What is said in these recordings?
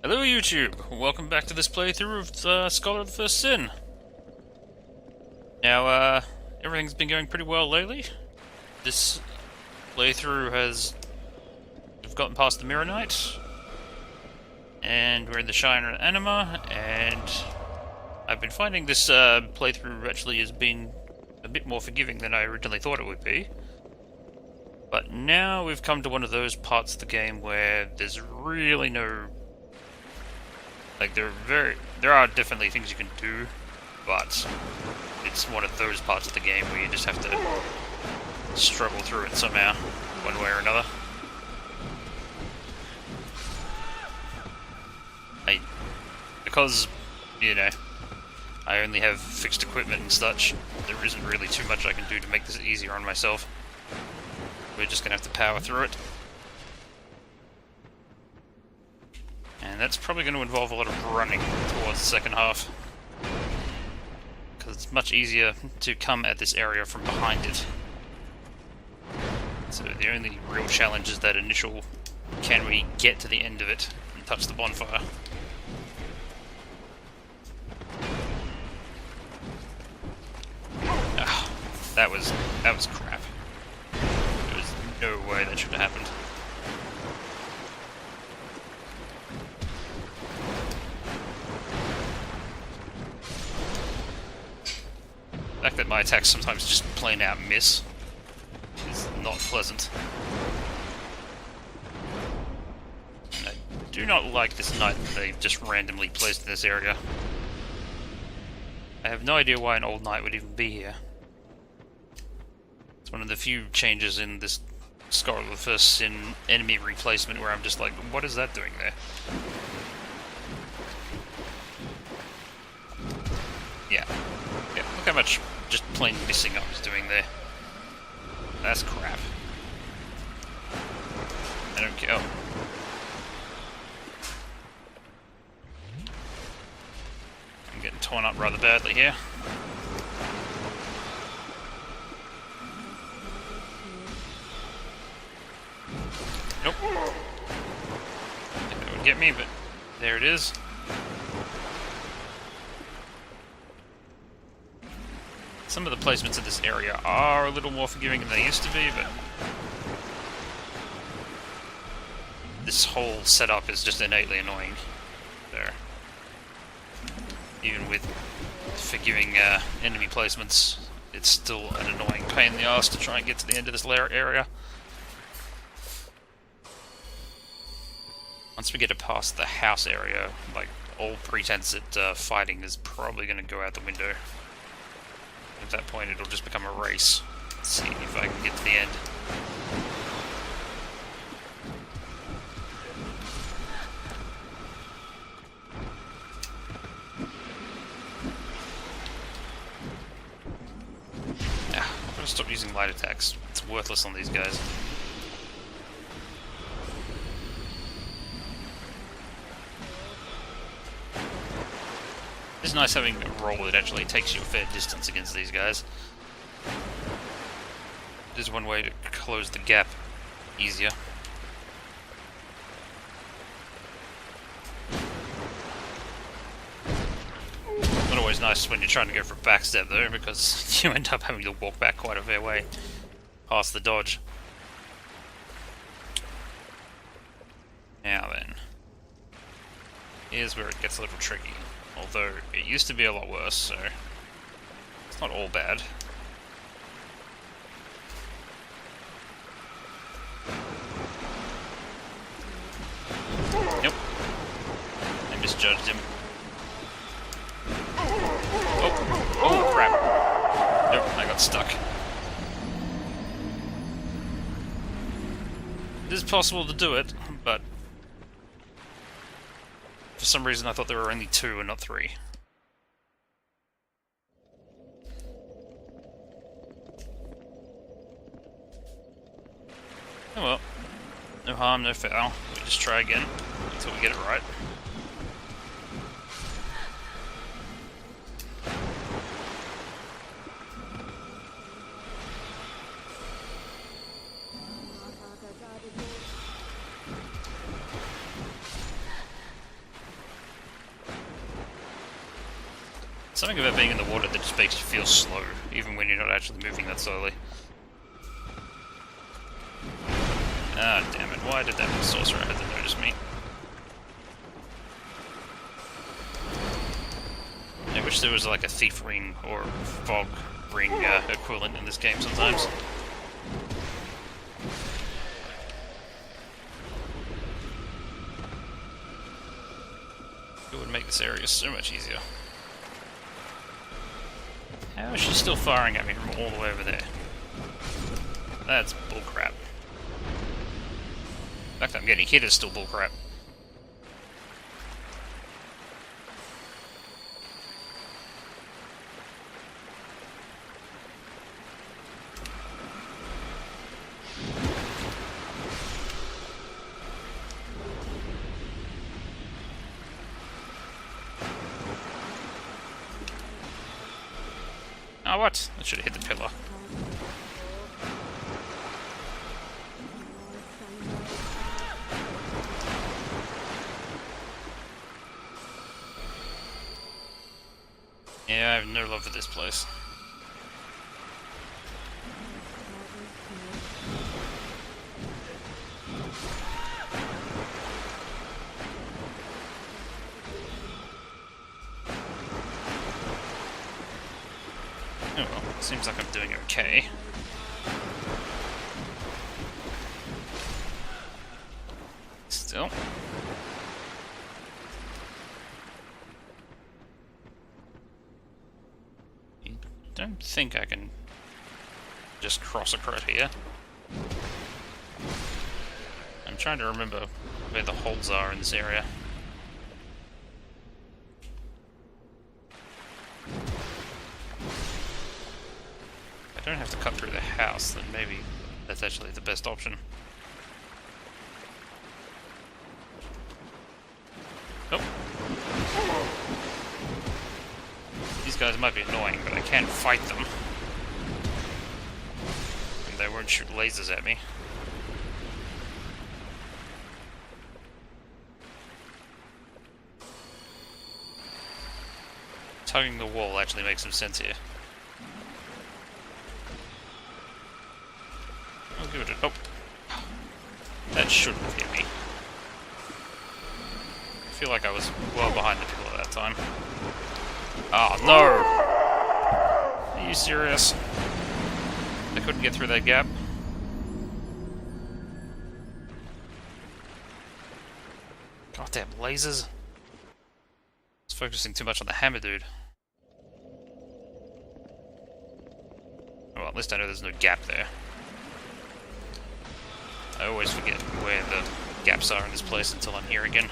Hello YouTube, welcome back to this playthrough of Scholar of the First Sin. Now, everything's been going pretty well lately. This playthrough we've gotten past the Mirror Knight, and we're in the Shrine of Anama, and I've been finding this playthrough actually has been a bit more forgiving than I originally thought it would be. But now we've come to one of those parts of the game where there's really no... Like, there are definitely things you can do, but it's one of those parts of the game where you just have to struggle through it somehow, one way or another. Because, you know, I only have fixed equipment and such, there isn't really too much I can do to make this easier on myself. We're just gonna have to power through it. And that's probably going to involve a lot of running towards the second half. Because it's much easier to come at this area from behind it. So the only real challenge is that initial, can we get to the end of it and touch the bonfire? Ah, that was crap. There was no way that should have happened. The fact that my attacks sometimes just plain out miss is not pleasant. And I do not like this knight that they've just randomly placed in this area. I have no idea why an old knight would even be here. It's one of the few changes in this Scholar of the First Sin enemy replacement where I'm just like, what is that doing there? Yeah, look how much just plain missing I was doing there. That's crap. I don't care. Oh. I'm getting torn up rather badly here. Nope. Think that would get me, but there it is. Some of the placements in this area are a little more forgiving than they used to be, but this whole setup is just innately annoying. There. Even with forgiving enemy placements, it's still an annoying pain in the ass to try and get to the end of this area. Once we get past the house area, like, all pretense at fighting is probably going to go out the window. At that point, it'll just become a race. Let's see if I can get to the end. I'm gonna stop using light attacks. It's worthless on these guys. It's nice having a roll that actually takes you a fair distance against these guys. There's one way to close the gap easier. Not always nice when you're trying to go for a backstab though, because you end up having to walk back quite a fair way past the dodge. Now then, here's where it gets a little tricky. Although, it used to be a lot worse, so it's not all bad. Nope. I misjudged him. Oh crap. Nope, I got stuck. It is possible to do it, but for some reason I thought there were only 2 and not 3. Oh well. No harm, no foul. We'll just try again until we get it right. Something about being in the water that just makes you feel slow, even when you're not actually moving that slowly. Ah, damn it. Why did that sorcerer have to notice me? I wish there was like a thief ring or fog ring equivalent in this game sometimes. It would make this area so much easier. How is she still firing at me from all the way over there? That's bullcrap. The fact that I'm getting hit is still bullcrap. Oh, what? I should have hit the pillar. Yeah, I have no love for this place. Oh well, seems like I'm doing okay. Still. I don't think I can just cross across here. I'm trying to remember where the holes are in this area. If I don't have to cut through the house, then maybe that's actually the best option. Oh. These guys might be annoying, but I can't fight them. And they won't shoot lasers at me. Tugging the wall actually makes some sense here. I'll give it a... oh. That shouldn't have hit me. I feel like I was well behind the pillar that time. Oh no! Are you serious? I couldn't get through that gap. Goddamn lasers. I was focusing too much on the hammer dude. Well, at least I know there's no gap there. I always forget where the gaps are in this place until I'm here again.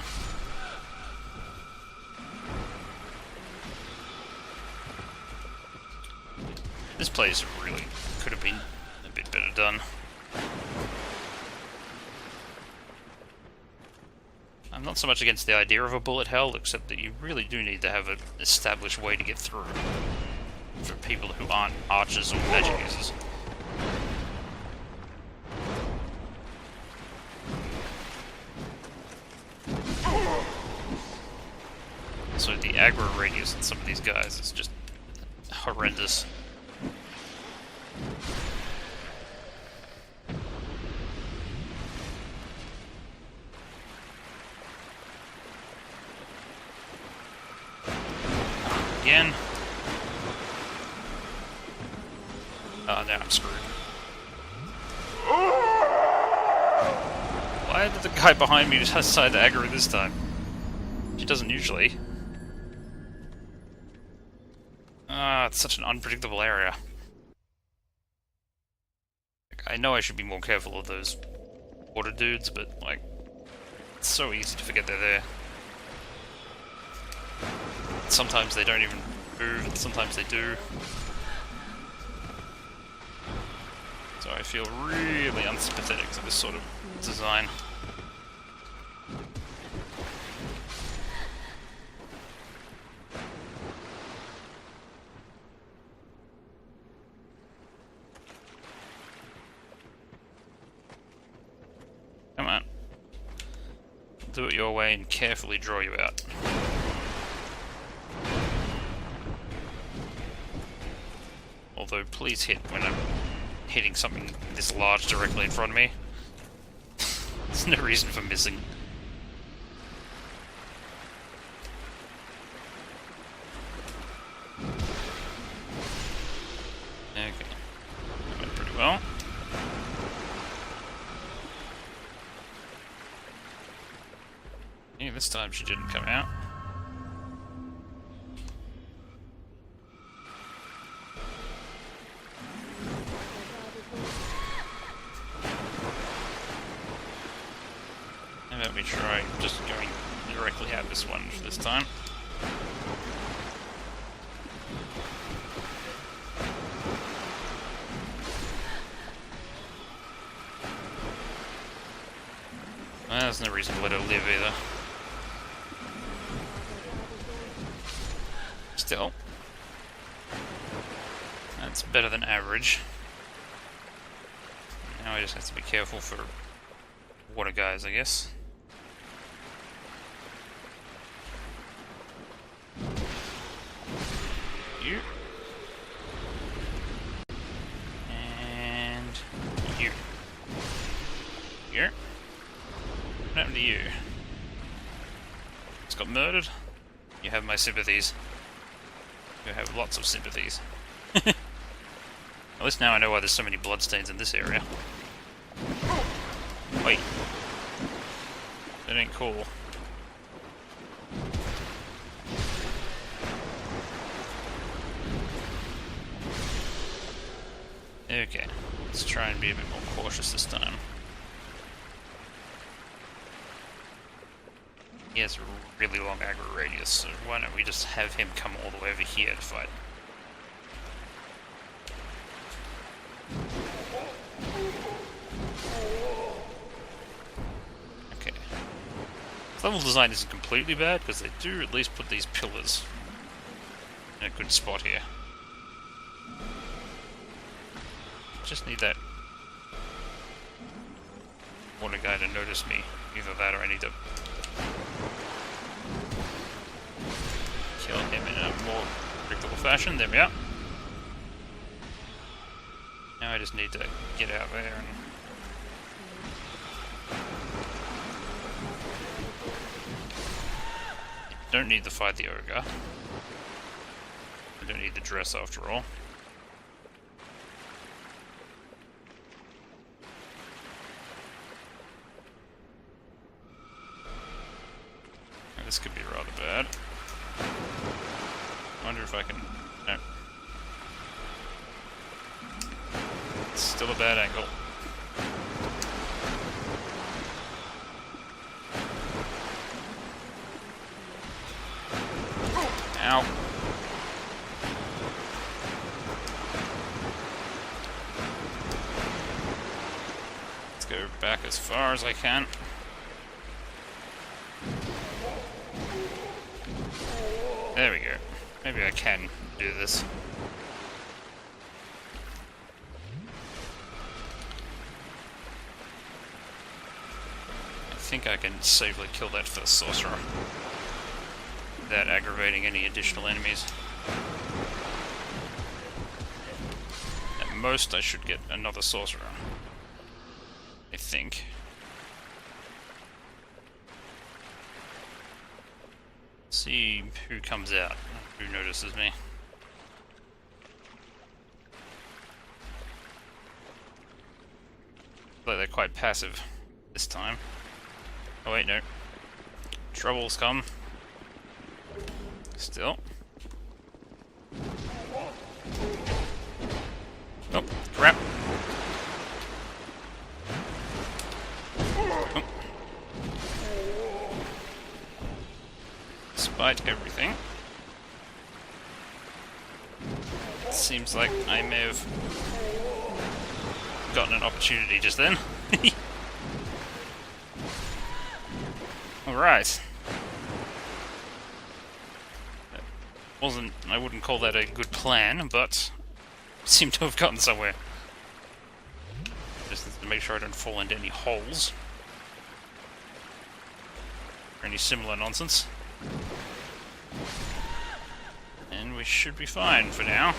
This place really could have been a bit better done. I'm not so much against the idea of a bullet hell, except that you really do need to have an established way to get through for people who aren't archers or magic users. So the aggro radius on some of these guys is just horrendous. Again. Oh, now I'm screwed. Why did the guy behind me decide to aggro this time? She doesn't usually. Ah, it's such an unpredictable area. I know I should be more careful of those water dudes, but, like, it's so easy to forget they're there. Sometimes they don't even move, and sometimes they do. So I feel really unsympathetic to this sort of design. Come on. Do it your way and carefully draw you out. Although, please hit when I'm hitting something this large directly in front of me. There's no reason for missing. Okay. That went pretty well. Yeah, this time she didn't come out. How about we try just going directly at this one for this time? Well, there's no reason to let her live either. Still, that's better than average. Now I just have to be careful for water guys, I guess. You. And you. Here. What happened to you? Just got murdered? You have my sympathies. You have lots of sympathies. At least now I know why there's so many bloodstains in this area. Wait. That ain't cool. Okay, let's try and be a bit more cautious this time. He has a really long aggro radius, so why don't we just have him come all the way over here to fight? Okay. This level design isn't completely bad, because they do at least put these pillars in a good spot here. Just need that water guy to notice me. Either that or I need to kill him in a more predictable fashion. There we are. Now I just need to get out there and... don't need to fight the ogre. I don't need the dress after all. This could be rather bad. I wonder if I can... no. It's still a bad angle. Ow. Let's go back as far as I can. There we go. Maybe I can do this. I think I can safely kill that first sorcerer without aggravating any additional enemies. At most, I should get another sorcerer. I think. See who comes out, who notices me. But they're quite passive this time. Oh wait, no. Troubles come. Still. Oh, crap. Oh. Despite everything, it seems like I may have gotten an opportunity just then. Alright. I wouldn't call that a good plan, but seem to have gotten somewhere. Just to make sure I don't fall into any holes or any similar nonsense. And we should be fine for now.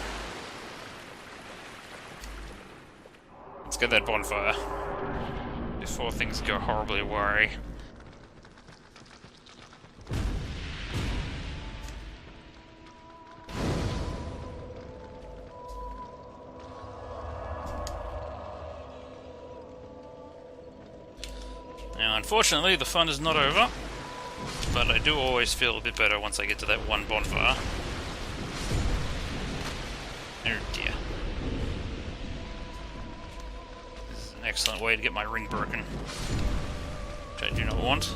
Let's get that bonfire before things go horribly awry. Now, unfortunately, the fun is not over, but I do always feel a bit better once I get to that one bonfire. Oh dear. This is an excellent way to get my ring broken, which I do not want.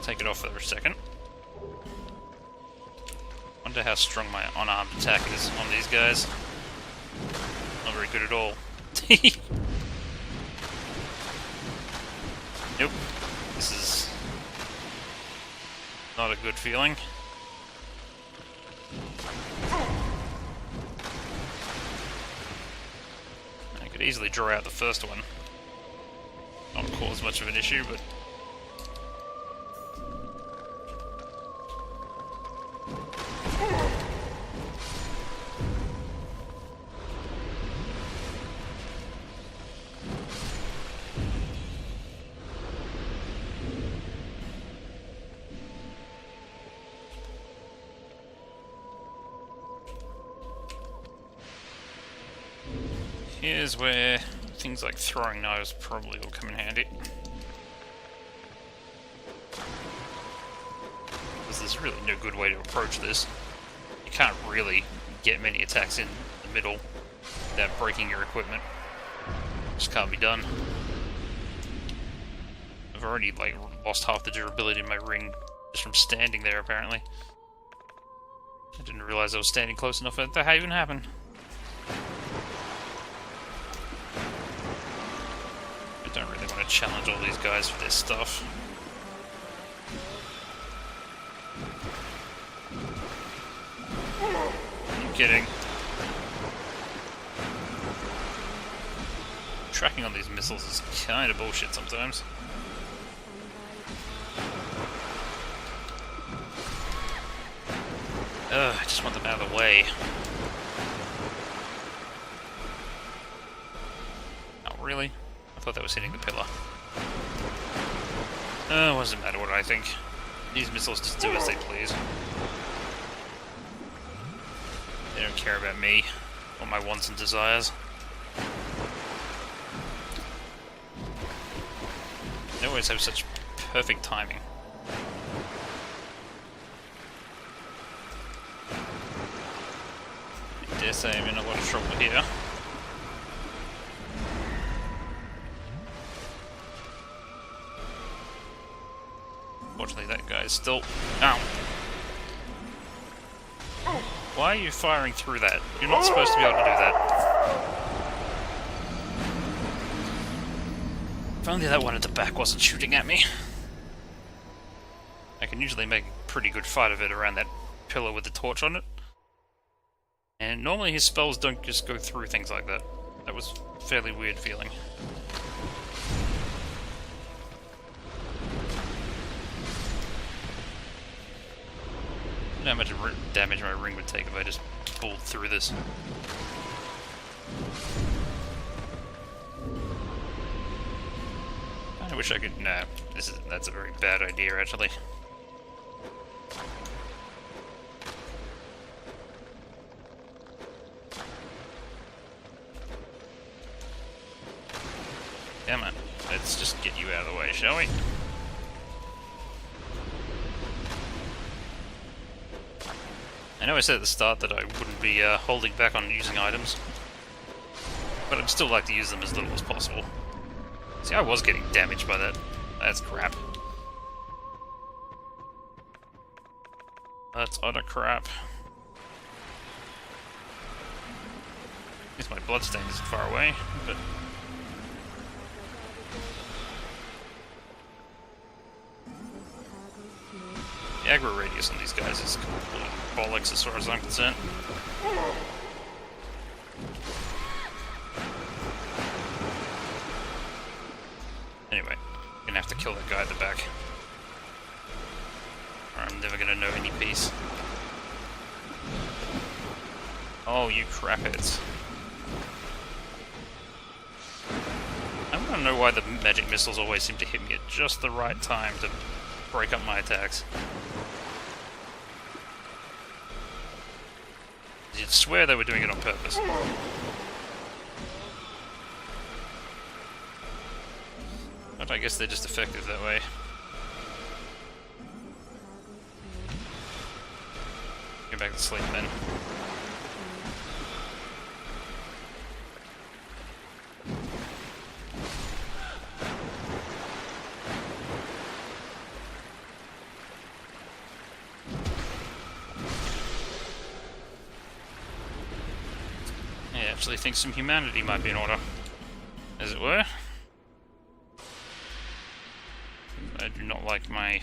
Take it off for a second. Wonder how strong my unarmed attack is on these guys. Not very good at all. Nope. This is not a good feeling. I could easily draw out the first one. Not cause much of an issue, but... here's where things like throwing knives probably will come in handy. Because there's really no good way to approach this. You can't really get many attacks in the middle without breaking your equipment. Just can't be done. I've already like lost half the durability in my ring just from standing there apparently. I didn't realize I was standing close enough for that to even happen. Don't really want to challenge all these guys for their stuff. Are you kidding? Tracking on these missiles is kind of bullshit sometimes. Ugh, I just want them out of the way. Oh, really? I thought that was hitting the pillar. It doesn't matter what I think. These missiles just do as they please. They don't care about me or my wants and desires. They always have such perfect timing. I dare say I'm in a lot of trouble here. Fortunately, that guy's still... Ow! Why are you firing through that? You're not supposed to be able to do that. If only that one at the back wasn't shooting at me. I can usually make a pretty good fight of it around that pillar with the torch on it. And normally his spells don't just go through things like that. That was a fairly weird feeling. I don't know how much damage my ring would take if I just pulled through this. I wish I could... No, that's a very bad idea, actually. Come on, let's just get you out of the way, shall we? I know I said at the start that I wouldn't be holding back on using items, but I'd still like to use them as little as possible. See, I was getting damaged by that. That's crap. That's utter crap. At least my bloodstain isn't far away, but... The aggro radius on these guys is complete bollocks as far as I'm concerned. Anyway, I'm gonna have to kill that guy at the back, or I'm never gonna know any peace. Oh, you crapheads. don't know why the magic missiles always seem to hit me at just the right time to break up my attacks. You'd swear they were doing it on purpose. But I guess they're just effective that way. Go back to sleep then. I actually think some humanity might be in order, as it were. I do not like my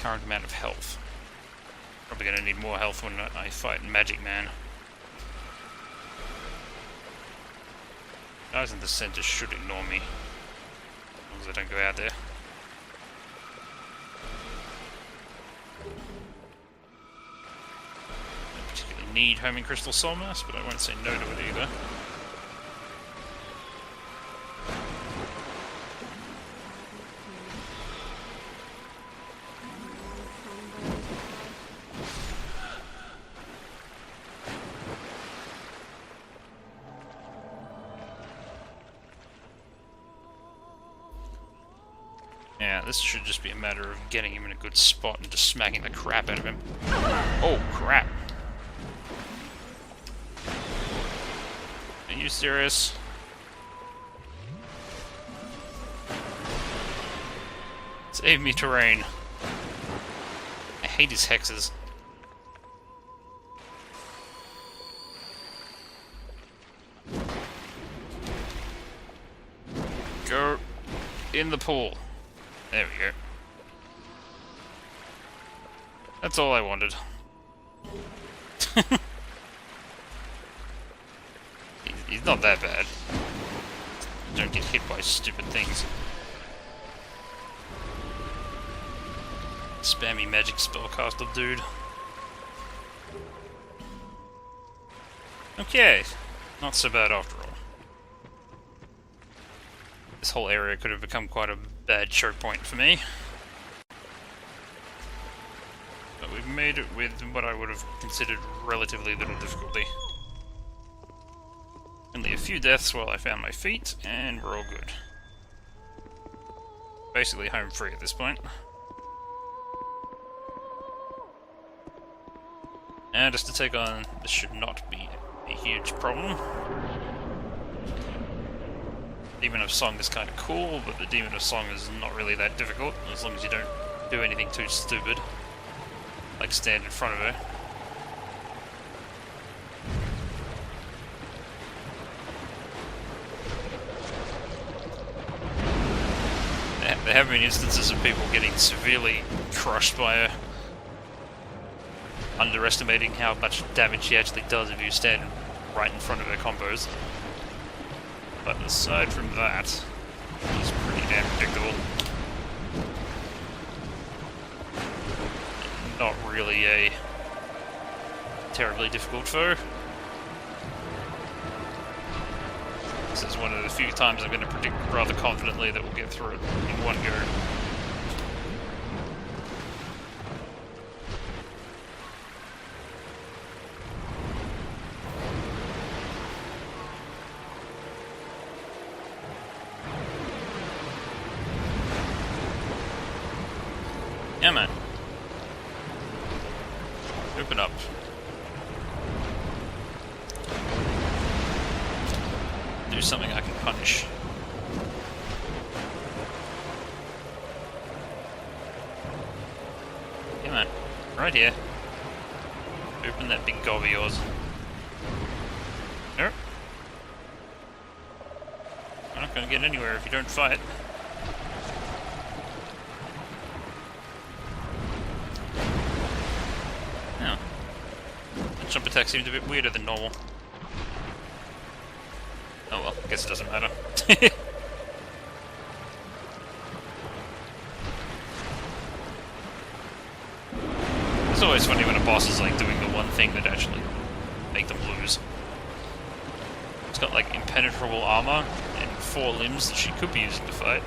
current amount of health. Probably going to need more health when I fight Magic Man. Guys in the center should ignore me, as long as I don't go out there. Don't particularly need Homing Crystal Soul Mass, but I won't say no to it either. Yeah, this should just be a matter of getting him in a good spot and just smacking the crap out of him. Oh, crap. Are you serious? Save me, terrain. I hate his hexes. Go in the pool. There we go. That's all I wanted. He's not that bad. Don't get hit by stupid things. Spammy magic spellcaster dude. Okay, not so bad after all. This whole area could have become quite a bad choke point for me. But we've made it with what I would have considered relatively little difficulty. Only a few deaths while I found my feet, and we're all good. Basically home free at this point. And just to take on, this should not be a huge problem. Demon of Song is kind of cool, but the Demon of Song is not really that difficult, as long as you don't do anything too stupid, like stand in front of her. There have been instances of people getting severely crushed by her, underestimating how much damage she actually does if you stand right in front of her combos. But aside from that, she's pretty damn predictable. Not really a terribly difficult foe. This is one of the few times I'm going to predict rather confidently that we'll get through it in one go. Yeah, man. Open up. Do something I can punish. Yeah, man. Right here. Open that big gob of yours. Nope. We're not gonna get anywhere if you don't fight. Jump attack seems a bit weirder than normal. Oh well, I guess it doesn't matter. It's always funny when a boss is like doing the one thing that actually make them lose. It's got like impenetrable armor and 4 limbs that she could be using to fight.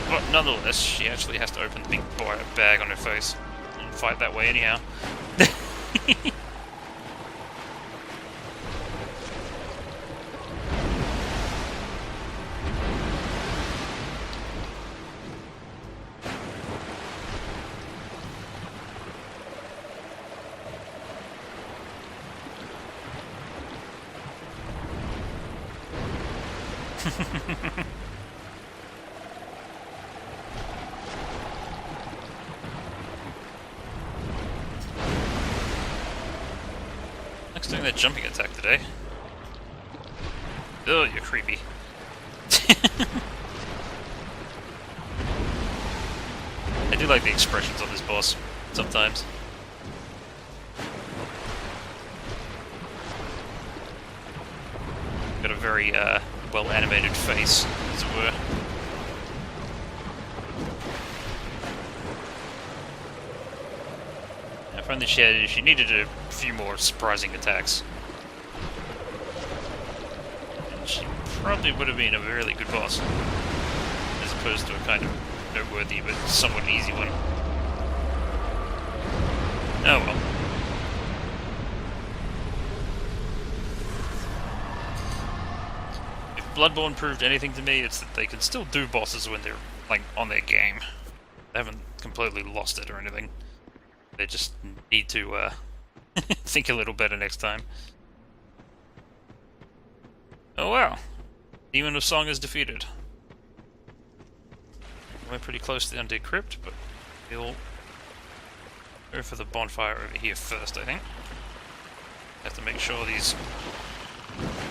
But nonetheless, she actually has to open the big bag on her face and fight that way anyhow. Next doing that jumping attack today. Oh, you're creepy. I do like the expressions on this boss sometimes. Got a very well animated face, as it were. I found that she needed a few more surprising attacks. And she probably would have been a really good boss, as opposed to a kind of noteworthy but somewhat easy one. Oh well. Bloodborne proved anything to me, it's that they can still do bosses when they're, like, on their game. They haven't completely lost it or anything. They just need to, think a little better next time. Oh wow. Demon of Song is defeated. We're pretty close to the Undead Crypt, but we'll go for the bonfire over here first, I think. Have to make sure these...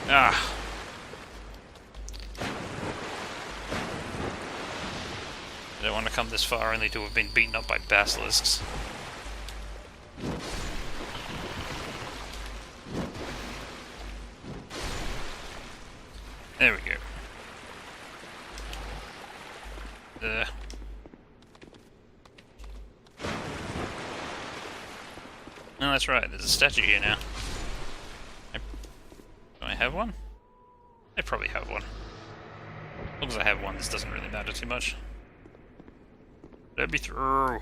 Ah! I don't want to come this far only to have been beaten up by basilisks. There we go. No, that's right, there's a statue here now. Do I have one? I probably have one. As long as I have one, this doesn't really matter too much. Let me through.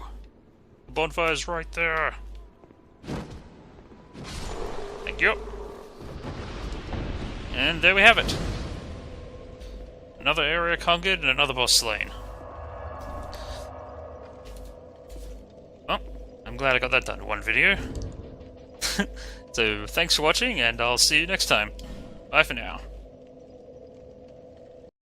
The bonfire's right there. Thank you. And there we have it. Another area conquered and another boss slain. Well, I'm glad I got that done in one video. So, thanks for watching, and I'll see you next time. Bye for now.